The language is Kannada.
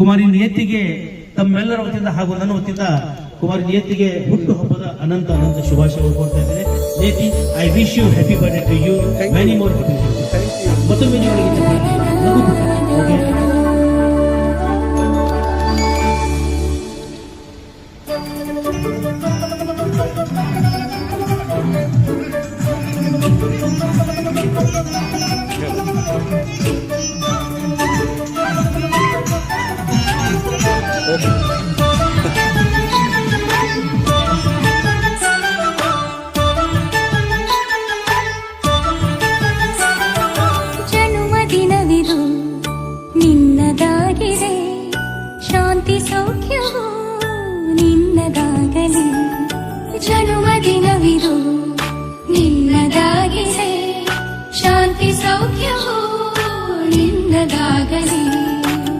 ಕುಮಾರಿ ನಿಯತಿಗೆ ತಮ್ಮೆಲ್ಲರ ವತಿಯಿಂದ ಹಾಗೂ ನನ್ನ ವತಿಯಿಂದ ಕುಮಾರಿ ನಿಯತಿಗೆ ಹುಟ್ಟು ಹಬ್ಬದ ಅನಂತ ಅನಂತ ಶುಭಾಶಯಗಳು ಕೊಡ್ತಾ ಇದ್ದೇನೆ. Niyati, I wish you happy birthday to you, many more happy. ಮತ್ತೊಮ್ಮೆ ಜನ್ಮದಿನವಿದು ನಿನ್ನದಾಗಿದೆ, ಶಾಂತಿ ಸೌಖ್ಯವು ನಿನ್ನದಾಗಲಿ. ಜನ್ಮದಿನವಿದು ನಿನ್ನದಾಗಿದೆ, ಶಾಂತಿ ಸೌಖ್ಯವು ನಿನ್ನದಾಗಲಿ.